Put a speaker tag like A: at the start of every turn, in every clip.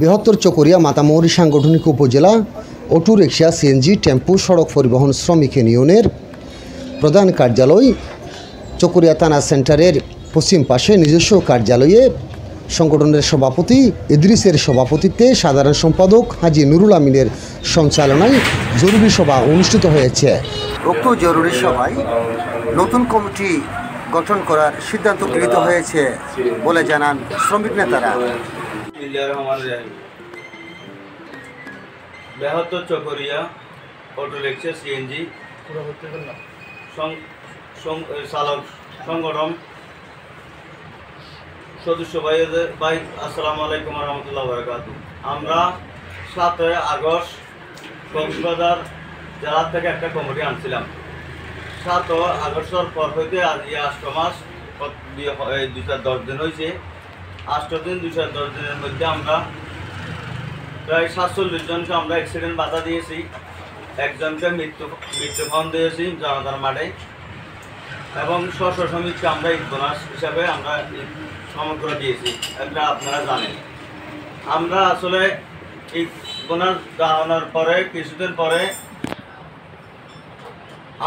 A: বৃহত্তর চকরিয়া মাতামৌরি সাংগঠনিক উপজেলা অটো রিক্সা সিএনজি টেম্পু সড়ক পরিবহন শ্রমিক ইউনিয়নের প্রধান কার্যালয় চকরিয়া থানা সেন্টারের পশ্চিম পাশে নিজস্ব কার্যালয়ে সংগঠনের সভাপতি ইদ্রিসের সভাপতিত্বে সাধারণ সম্পাদক হাজী নুরুল আমিনের সঞ্চালনায় জরুরি সভা অনুষ্ঠিত হয়েছে। উক্ত জরুরি সভায় নতুন কমিটি গঠন করার সিদ্ধান্ত গৃহীত হয়েছে বলে জানান শ্রমিক নেতারা।
B: বৃহত্তর চকরিয়া অটো রিক্সা সিএনজি চালক সংগঠন সদস্য ভাই আসসালামু আলাইকুম রহমতুল্লাহ বারাকাতুহু। আমরা 7 আগস্ট কক্সবাজার জেলা থেকে একটা কমিটি আনছিলাম। 7 আগস্টের পর হইতে আজ 8 মাস 210 দিন হয়েছে। 8 দিন 210 দিনের মধ্যে আমরা প্রায় 47 জনকে আমরা অ্যাক্সিডেন্ট বাধা দিয়েছি, একজনকে মৃত্যুফোন দিয়েছি জনতার মাঠে, এবং শ্রমিককে আমরা ঈদ বোনাস হিসাবে আমরা সমগ্র দিয়েছি। এটা আপনারা জানেন। আমরা আসলে ঈদ বোনাস দেওয়ানোর পরে কিছুদিন পরে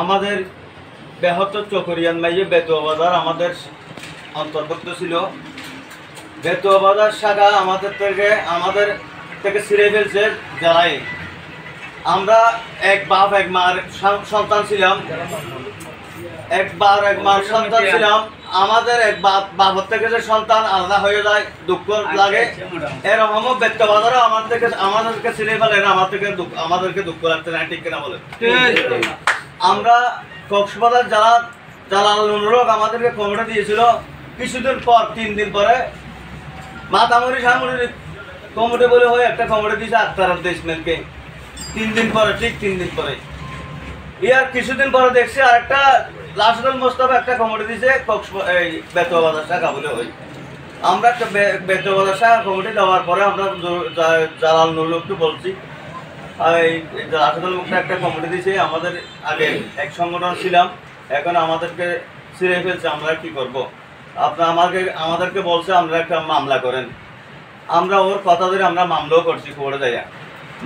B: আমাদের বৃহত্তর চকরিয়ান মাইয়ে বেতুয়া বাজার আমাদের অন্তর্ভুক্ত ছিল। বেতুয়া বাজার শাখা আমাদের থেকে ছিঁড়ে ফেলছে জেলায়। আমরা এক বাপ এক মার সন্তান ছিলাম, এক মার সন্তান ছিলাম। আমাদের এক বাবার থেকে যে সন্তান আলাদা হয়ে যায় দুঃখ লাগে। এরকম বেতুয়া বাজারও আমাদেরকে ছিঁড়ে ফেলেন, আমাদেরকে দুঃখ লাগছে না, ঠিক কিনা বলেন? আমরা কক্সবাজার জালালুর আমাদেরকে কমিটি দিয়েছিল। কিছুদিন পর 3 দিন পরে মাতামৌরি সাংগঠনিক কমিটি বলে হয়ে একটা কমিটি দিয়েছে আক্তার দেশমেলকে। 3 দিন পরে, ঠিক 3 দিন পরে ইয়ার কিছুদিন পরে দেখছি আরেকটা লাশদুল মোস্তফা একটা কমিটি দিয়েছে এই বেতুয়া বাজার শাখা বলে হই। আমরা একটা বেতুয়া বাজার শাখা কমিটি দেওয়ার পরে আমরা জালালুরকে বলছি এই লাশদুল মুখটা একটা কমিটি দিয়েছে। আমাদের আগে এক সংগঠন ছিলাম, এখন আমাদেরকে ছিঁড়ে ফেলছে, আমরা কি করব? আমাদেরকে বলছে আমরা একটা মামলা করেন। আমরা ওর কথা ধরে আমরা মামলাও করছি, কোর্টে যাইয়া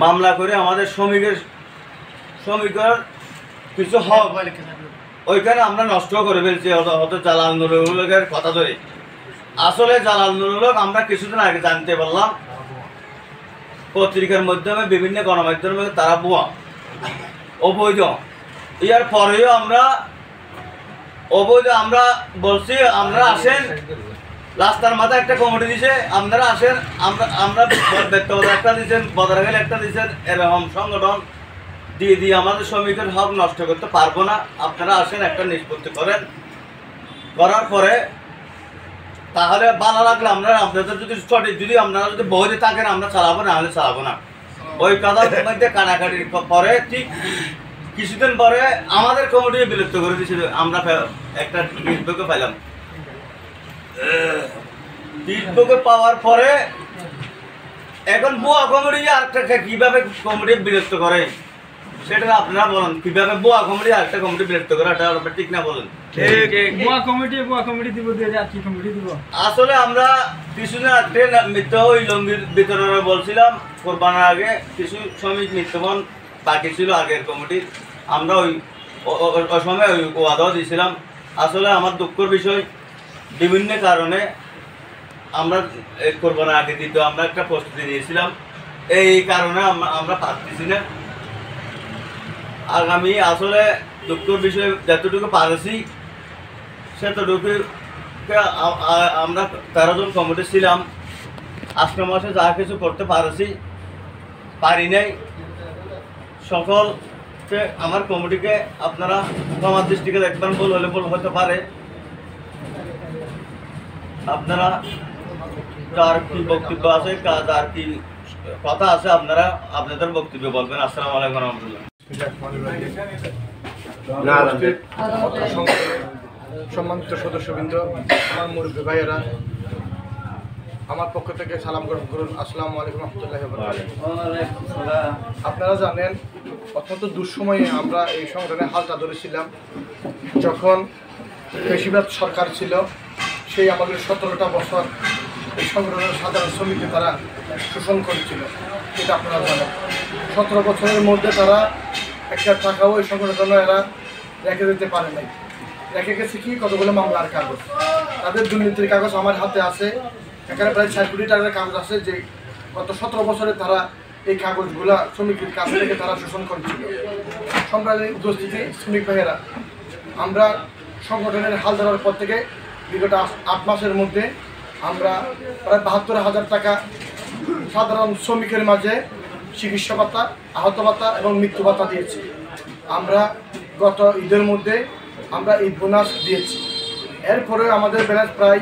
B: মামলা করে আমাদের শ্রমিকের কিছু হক ওইখানে আমরা নষ্ট করে ফেলছি হয়তো জালাল নুরুলের কথা ধরে। আসলে জালাল নুরুল আমরা কিছুদিন আগে জানতে পারলাম পত্রিকার মাধ্যমে, বিভিন্ন গণমাধ্যমের মধ্যে তারা ভুয়া অবৈধ। ইয়ার পরেও আমরা অবৈধ আমরা বলছি আমরা আসেন, রাস্তার মাথায় একটা কমিটি দিছে, আপনারা আসেন। আমরা বেতবাজার একটা দিয়েছেন, বদরাগাল একটা দিয়েছেন, এরকম সংগঠন দিয়ে আমাদের শ্রমিকের হক নষ্ট করতে পারবো না। আপনারা আসেন, একটা নিষ্পত্তি করেন। করার পরে তাহলে ভালো লাগলে আপনাদের যদি আপনারা যদি বৈধ থাকেন আমরা চালাবো, না হলে চালাবো না। ওই কথার মধ্যে কাটাকাটির পরে ঠিক কিছুদিন পরে আমাদের কমিটি বিলুপ্ত করে দিয়েছিল। আমরা একটা ফেসবুকে পাইলাম। ফেসবুকে পাওয়ার পরে এখন বুয়া কমিটি আরেকটা কিভাবে কমিটি বিলুপ্ত করে সেটা আপনারা বলেন। কিভাবে বুয়া কমিটি আরেকটা কমিটি বিলুপ্ত করে, এটা ঠিক না বলেন?
C: বুয়া কমিটি দিব কি কমিটি দিব? আসলে
B: আমরা কিছুদিন আগে ওই লঙ্গির বিতরণে বলছিলাম কোরবানের আগে কিছু শ্রমিক মৃত্যুবরণ বাকি ছিল আগের কমিটি। আমরা ওই সময় ওই ওয়াদাও দিয়েছিলাম। আসলে আমার দুঃখের বিষয় বিভিন্ন কারণে আমরা কোরবানের আগে দিতে আমরা একটা প্রস্তুতি নিয়েছিলাম, এই কারণে আমরা পারতেছি না। আগামী আসলে দুঃখের বিষয় যতটুকু পারছি সেতটুকু আমরা 13 জন কমিটি ছিলাম। 8 মাসে যা কিছু করতে পারি নাই। সকলকে আমার কমিটিকে আপনারা ক্ষমার দৃষ্টিকে দেখবেন, ভুল হলে ভুল হতে পারে। আপনারা কার কি বক্তব্য আছে, কার কি কথা আছে, আপনারা আপনাদের বক্তব্য বলবেন। আসসালামু আলাইকুম রহমতুল্লাহ।
C: সম্মানিত সদস্যবৃন্দ, আমার মুরব্বী ভাইয়েরা, আমার পক্ষ থেকে সালাম গ্রহণ করুন। আসসালামু আলাইকুম রহমতুল্লাহ। আপনারা জানেন অত্যন্ত দুঃসময়ে আমরা এই সংগঠনে হালটা ধরেছিলাম। যখন বেশিরভাগ সরকার ছিল, সেই আমাদের 17টা বছর এই সংগঠনের সাধারণ শ্রমিককে তারা শোষণ করেছিল, এটা আপনারা জানেন। 17 বছরের মধ্যে তারা একটা টাকাও এই সংগঠনের জন্য এরা রেখে দিতে পারে নাই। রেখে গেছে কি কতগুলো মামলার কাগজ, তাদের দুর্নীতির কাগজ আমার হাতে আছে। এখানে প্রায় 4 কোটি টাকার কাগজ আছে, যে গত 17 বছরে তারা এই কাগজগুলা শ্রমিকের কাছ থেকে তারা শোষণ করেছিল। সম্প্রদায়ের উপস্থিতি শ্রমিক ভাইয়েরা, আমরা সংগঠনের হাল ধরার পর থেকে বিগত 8 মাসের মধ্যে আমরা প্রায় 72,000 টাকা সাধারণ শ্রমিকের মাঝে চিকিৎসা ভাতা, আহত ভাতা এবং মৃত্যু ভাতা দিয়েছি। আমরা গত ঈদের মধ্যে আমরা ঈদ বোনাস দিয়েছি। এরপরে আমাদের ব্যালেন্স প্রায়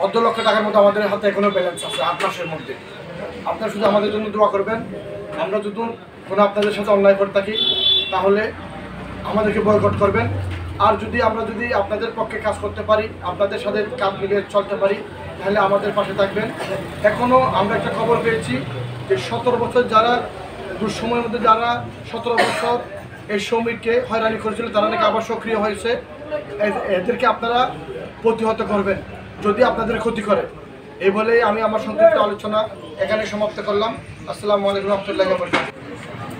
C: 1.5 লক্ষ টাকার মতো আমাদের হাতে এখনও ব্যালেন্স আছে 8 মাসের মধ্যে। আপনারা শুধু আমাদের জন্য দোয়া করবেন। আমরা যদি কোনো আপনাদের সাথে অন্যায় করে থাকি তাহলে আমাদেরকে বয়কট করবেন। আর যদি আমরা আপনাদের পক্ষে কাজ করতে পারি, আপনাদের সাথে কাজ মিলিয়ে চলতে পারি, তাহলে আমাদের পাশে থাকবেন। এখনও আমরা একটা খবর পেয়েছি যে 17 বছর যারা দুঃসময়ের মধ্যে যারা 17 বছর এই শ্রমিককে হয়রানি করেছিল তারা নাকি আবার সক্রিয় হয়েছে। এদেরকে আপনারা প্রতিহত করবেন যদি আপনাদের ক্ষতি করে। এই বলেই আমি আমার সংক্ষিপ্ত আলোচনা এখানে সমাপ্ত করলাম। আসসালামু আলাইকুম রহমতুল্লাহি ওয়া বারাকাতুহু।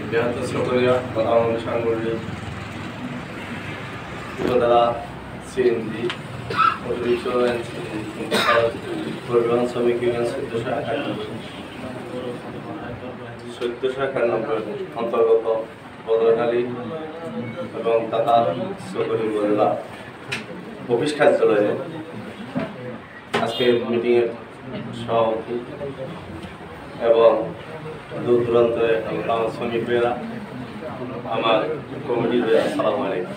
D: বৃহত্তর চকরিয়া প্রধান সাংগঠনিক উপজেলা সিএনজি অতিরিক্ত পরিবহন শ্রমিক ইউনিয়ন 1491 অন্তর্গত বদরখালী এবং টাটা চকরি উপজেলা অফিস কার্যালয়ে আজকের মিটিংয়ের সভাপতি এবং দূর দূরান্তে আমার শ্রমিক ভাইয়েরা, আমার কমিটির আসসালামু আলাইকুম।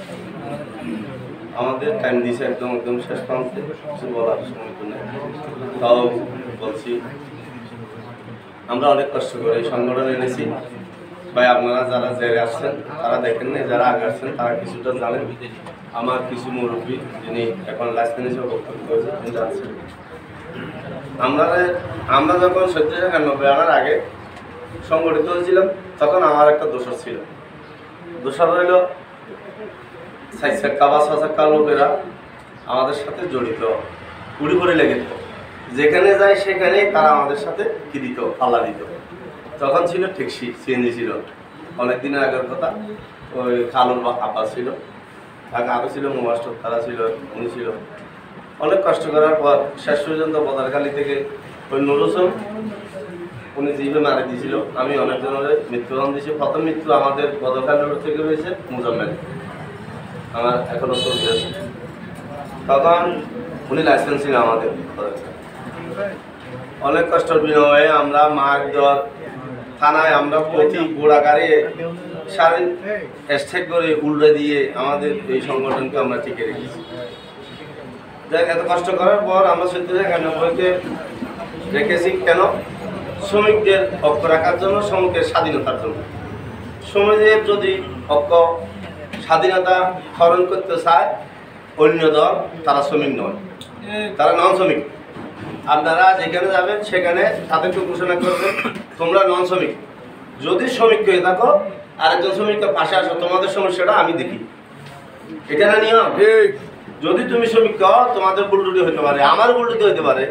D: আমাদের টাইম দিয়েছে একদম শেষ প্রান্তে, কিছু বলার সময় নেই, তাও বলছি আমরা অনেক কষ্ট করে এই সংগঠন এনেছি। ভাই আপনারা যারা জেলে আসছেন তারা দেখেন না, যারা আগে আসছেন তারা কিছুটা জানেন। আমার কিছু মুরব্বী যিনি এখন লাইসেন্স হিসেবে বক্তব্য করেছেন তিনি জানছেন। আমরা যখন 1791 আনার আগে সংগঠিত হয়েছিলাম তখন আমার একটা দোষর ছিল। দোষর হইল 4 চাক্কা বা 6 চাক্কা লোকেরা আমাদের সাথে জড়িত, উড়ি করে লেগে দিত। যেখানে যায় সেখানে তারা আমাদের সাথে কি দিত, পাল্লা দিত। তখন ছিল ট্যাক্সি, সিএনজি ছিল। অনেকদিনের আগের কথা। ওই খালুর আব্বা ছিল, ঢাকা আরও ছিল, মাস্টার তারা ছিল, উনি ছিল। অনেক কষ্ট করার পর শেষ পর্যন্ত বদারখালী থেকে ওই নুরুসম উনি জিভে মারা দিয়েছিল। আমি অনেকজনের মৃত্যুবরণ দিয়েছি। প্রথম মৃত্যু আমাদের বদরখালী রোড থেকে হয়েছে মুজাম্মেল, আমার এখনও চলতে আছে। তখন উনি লাইসেন্স ছিল আমাদের। অনেক কষ্টের বিনিময়ে আমরা মার দর থানায় আমরা প্রতি গোড়াগাড়ি সারাদিন স্টেক করে উল্টে দিয়ে আমাদের এই সংগঠনকে আমরা টিকে রেখেছি। যাই এত কষ্ট করার পর আমরা 1791-তে রেখেছি কেন? শ্রমিকদের হক রাখার জন্য, শ্রমিকের স্বাধীনতার জন্য। শ্রমিকদের যদি হক স্বাধীনতা হরণ করতে চায় অন্য দল, তারা শ্রমিক নয়, তারা নন শ্রমিক। আপনারা যেখানে যাবেন সেখানে তাদেরকে ঘোষণা করবেন তোমরা নন শ্রমিক। যদি শ্রমিক হয়ে থাকো আরেকজন শ্রমিককে পাশে আসো, তোমাদের সমস্যাটা আমি দেখি। এটা না নিয়ম? যদি তুমি শ্রমিক হও তোমাদের ভুলটুটি হতে পারে, আমার ভুলটুটি হতে পারে।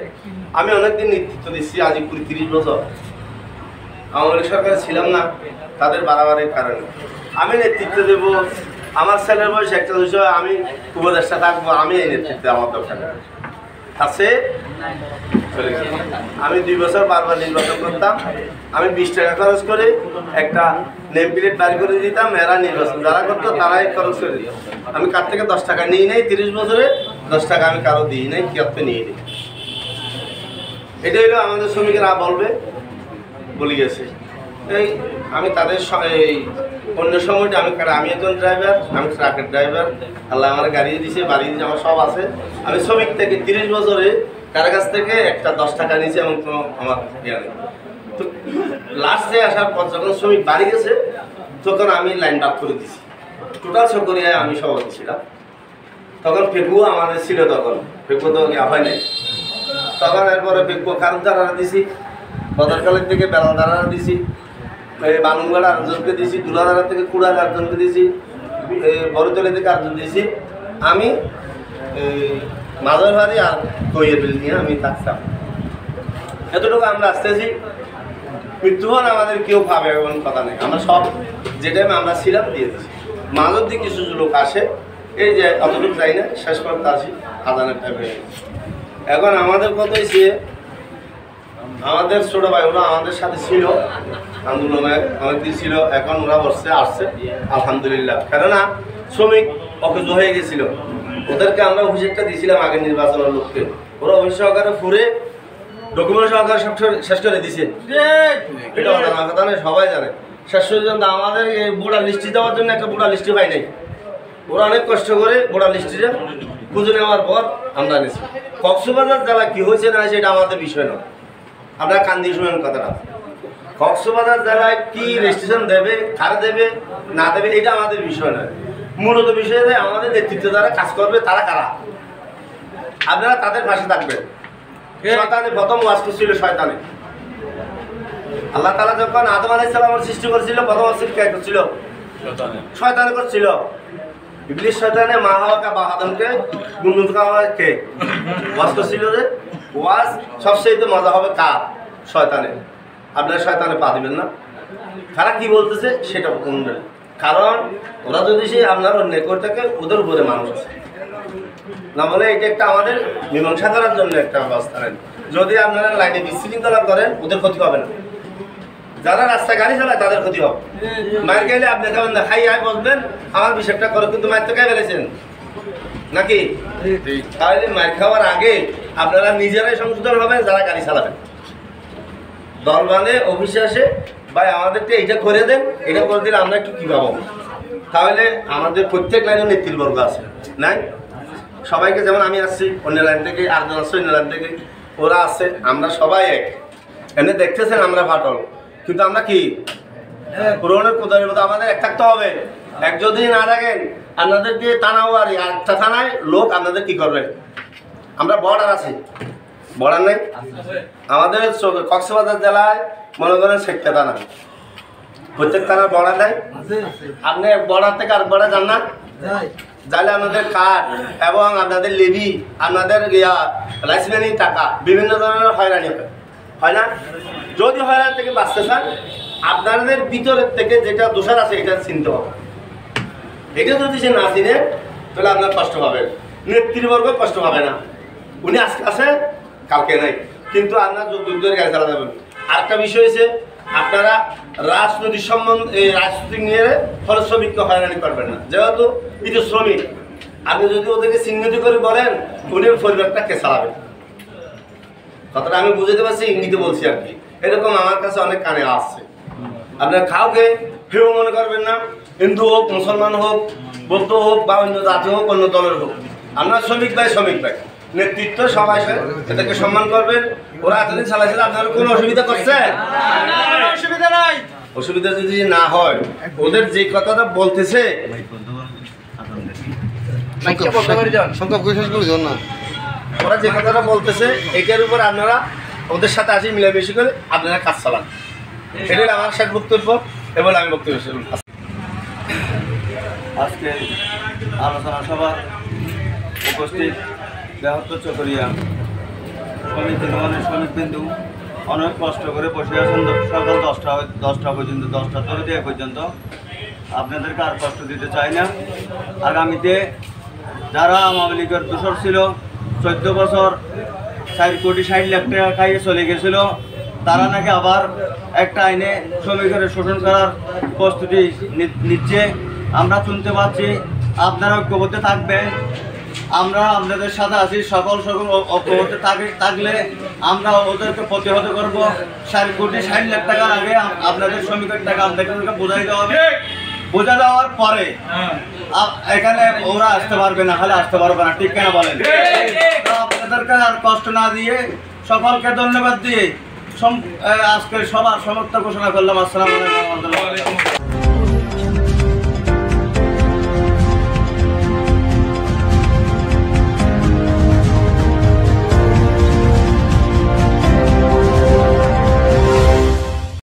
D: আমি অনেকদিন নেতৃত্ব দিচ্ছি, আজ 20-30 বছর আওয়ামী লীগ সরকারে ছিলাম না, তাদের বাড়াবাড়ির কারণে আমি নেতৃত্ব দেবো। আমার ছেলের বয়স একটা বিষয়, আমি উপদেষ্টা থাকবো, আমি এই নেতৃত্বে আমার দরকার আছে। আমি 2 বছর বারবার নির্বাচন করতাম। আমি 20 টাকা খরচ করে একটা নেম প্লেট বাড়ি করে দিতাম, এরা নির্বাচন যারা করতো তারাই খরচ করে দিত। আমি কার থেকে 10 টাকা নিই নাই, 30 বছরে 10 টাকা আমি কারো দিই নাই, কিয়তে নিয়ে নিই। এটা হলো আমাদের শ্রমিকেরা বলবে বলে গেছে। এই আমি তাদের এই অন্য সময়টা আমি একজন ড্রাইভার, আমি ট্রাকের ড্রাইভার। আল্লাহ আমার গাড়ি দিয়েছে, বাড়ি দিয়েছে, আমার সব আছে। আমি শ্রমিক থেকে 30 বছরে কার কাছ থেকে একটা 10 টাকা নিয়েছি এবং কোনো আমার ইয়ে নেই। তো লাস্টে আসার পর যখন শ্রমিক বাড়ি গেছে তখন আমি লাইন ডাক করে দিয়েছি। টোটাল চকরিয়ায় আমি সভাপতি ছিলাম। তখন ফেকুও আমাদের ছিল, তখন ফেকু তো হয় নাই। তখন এরপরে ফেকু কারণ দ্বারা দিছি, বদরখালীর থেকে বেলাল দ্বারা দিছি, বানুঙ্গাড়া আরেকজনকে দিয়েছি, দুলাদারা থেকে কুড়াল আরেকজনকে দিয়েছি, বড়তলি থেকে আরেকজন দিয়েছি। আমি মাদার বাড়ি আর তৈরি বিল নিয়ে আমি থাকতাম। এতটুকু আমরা আসতেছি। মৃত্যুহন আমাদের কেউ পাবে এমন কথা নেই, আমরা সব যে টাইমে আমরা ছিলাম দিয়ে দিচ্ছি। মাঝের দিকে কিছু লোক আসে, এই যে অতটুকু যাই না, শেষ করতে আসি আদানের টাইমে। এখন আমাদের কথা হয়েছে, আমাদের ছোট ভাই ওরা আমাদের সাথে ছিল আন্দোলনে অনেকদিন ছিল, এখন ওরা বসছে আসছে আলহামদুলিল্লাহ। কেননা শ্রমিক অকেজ হয়ে গেছিল, ওদেরকে আমরা অভিষেকটা দিয়েছিলাম আগের নির্বাচনের লোককে, ওরা অভিষেক সহকারে ফুরে ডকুমেন্ট সহকারে সব শেষ করে দিছে। এটা কথা নেই, সবাই জানে। শেষ পর্যন্ত আমাদের এই ভোটার লিস্টি দেওয়ার জন্য একটা ভোটার লিস্টি পাই নাই, ওরা অনেক কষ্ট করে ভোটার লিস্টিটা খুঁজে নেওয়ার পর আমরা নিয়েছি। কক্সবাজার জেলা কি হয়েছে না সেটা আমাদের বিষয় নয়, আমরা কান দিয়ে শুনেন কথাটা। কক্সবাজার জেলায় কি রেজিস্ট্রেশন দেবে, কারা দেবে না দেবে এটা আমাদের বিষয় নয়। মূলত বিষয় আমাদের নেতৃত্ব যারা কাজ করবে তারা কারা, আপনারা তাদের পাশে থাকবেন। শয়তানে প্রথম ওয়াজ করছিল শয়তানে। আল্লাহ তাআলা যখন আদম আলাইহিস সালামের সৃষ্টি করেছিল প্রথম ওয়াজ কে করছিল? শয়তানে করছিল। ইবলিস শয়তানে মা হাওয়াকে বা আদমকে গুনগুন খাওয়ায় কে ওয়াজ করছিল যে ওয়াজ সবচেয়ে মজা হবে কার? শয়তানে। আপনারা শয়তানে পা দিবেন না, কারা কি বলতেছে সেটা শুনবেন, কারণ ওরা যদি সে আপনার অন্যায় করে থাকে ওদের উপরে মানুষ আছে না, বলে এটা একটা আমাদের মীমাংসা করার জন্য একটা ব্যবস্থা নেন। যদি আপনারা লাইনে বিশৃঙ্খলা করেন ওদের ক্ষতি হবে না, যারা রাস্তায় গাড়ি চালায় তাদের ক্ষতি হবে। মায়ের গেলে আপনি কেমন খাই আয় বসবেন আমার বিষয়টা করো, কিন্তু মায়ের তো খাই ফেলেছেন নাকি? তাহলে মায়ের খাওয়ার আগে আপনারা নিজেরাই সংশোধন হবেন যারা গাড়ি চালাবেন। দল বাঁধে অফিসে আসে ভাই আমাদেরকে এইটা করে দেন, এটা করে দিলে আমরা একটু কী পাবো। তাহলে আমাদের প্রত্যেক লাইনে নেতৃবর্গ আছে নাই, সবাইকে যেমন আমি আসছি অন্য লাইন থেকে, আরেকজন আসছে অন্য লাইন থেকে, ওরা আছে, আমরা সবাই এক। এমনি দেখতেছেন আমরা ফাটল, কিন্তু আমরা কি পুরোনের কোথায় মতো আমাদের এক থাকতে হবে। এক যদি না থাকেন আপনাদেরকে থানাওয়ারি আরেকটা থানায় লোক আপনাদের কি করবে? আমরা বর্ডার আছি, বর্ডার নেই আমাদের কক্সবাজার জেলায় মনে করেন 60টা থানা, প্রত্যেক থানার বর্ডার নেই। আপনি বর্ডার থেকে আরেক বর্ডার যান না, যাইলে আপনাদের কার্ড এবং আপনাদের লেভি, আপনাদের লাইসেন্সি টাকা বিভিন্ন ধরনের হয়রানি হয় না? যদি হয়রানি থেকে বাঁচতে চান আপনাদের ভিতরের থেকে যেটা দোষার আছে এটা চিনতে হবে। এটা যদি সে না চিনে তাহলে আপনার কষ্ট হবে, নেতৃবর্গ কষ্ট হবে না। উনি আজকে আছে কালকে নাই, কিন্তু আপনার যুদ্ধের গাড়ি চালা যাবেন। আরেকটা বিষয় হচ্ছে আপনারা রাজনৈতিক সম্বন্ধে রাজনৈতিক নিয়ে ফলে শ্রমিককে হয়রানি করবেন না, যেহেতু এটা শ্রমিক। আপনি যদি ওদেরকে চিহ্নিত করে বলেন উনি পরিবারটা কে চালাবেন, কথাটা আমি বুঝতে পারছি, ইঙ্গিতে বলছি আর কি। এরকম আমার কাছে অনেক কানে আসছে। আপনার কাউকে হেউ মনে করবেন না, হিন্দু হোক, মুসলমান হোক, বৌদ্ধ হোক বা অন্য জাতি হোক, অন্য দলের হোক, আমরা শ্রমিক ভাই নেতৃত্ব সবাই এদেরকে সম্মান করবেন। ওরা এতদিন চালাইছিল, আপনার কোনো অসুবিধা করছে? অসুবিধা নাই। অসুবিধা যদি না হয় ওদের যে কথাটা বলতেছে ওরা যে কথাটা বলতেছে এটার উপর আপনারা ওদের সাথে আসি মিলামিশি করে আপনারা কাজ চালান, এটাই আমার শেষ বক্তব্য এবং আমি বক্তব্য শুরু।
B: আজকে আলোচনা সভা উপস্থিত বৃহত্তর চকরিয়া সমিতি শ্রমিকবিন্দু অনেক কষ্ট করে বসে আছেন সকাল 10টা পর্যন্ত, 10টা থেকে পর্যন্ত। আপনাদেরকে আর কষ্ট দিতে চাই না। আগামীতে যারা আওয়ামী লীগের দোষর ছিল, 14 বছর 4 কোটি 60 লাখ টাকা খাইয়ে চলে গেছিল, তারা নাকি আবার একটা আইনে শ্রমিকের শোষণ করার প্রস্তুতি নিচ্ছে। আমরা শুনতে পাচ্ছি, আপনারা ঐক্যবদ্ধ থাকবেন, আমরা আপনাদের সাথে আছি। সকল ঐক্যবদ্ধ থাকলে আমরা ওদেরকে প্রতিহত করবো। 4 কোটি 60 লাখ টাকার আগে আপনাদের শ্রমিকের টাকা আপনাদেরকে বোঝাই দেওয়া হবে। বোঝা দেওয়ার পরে এখানে ওরা আসতে পারবে না, হলে আসতে পারবে না, ঠিক কেনা বলেন? আপনাদেরকে আর কষ্ট না দিয়ে সকলকে ধন্যবাদ দিয়ে আজকে সবার সমাপ্ত ঘোষণা করলাম। আসসালামু আলাইকুম।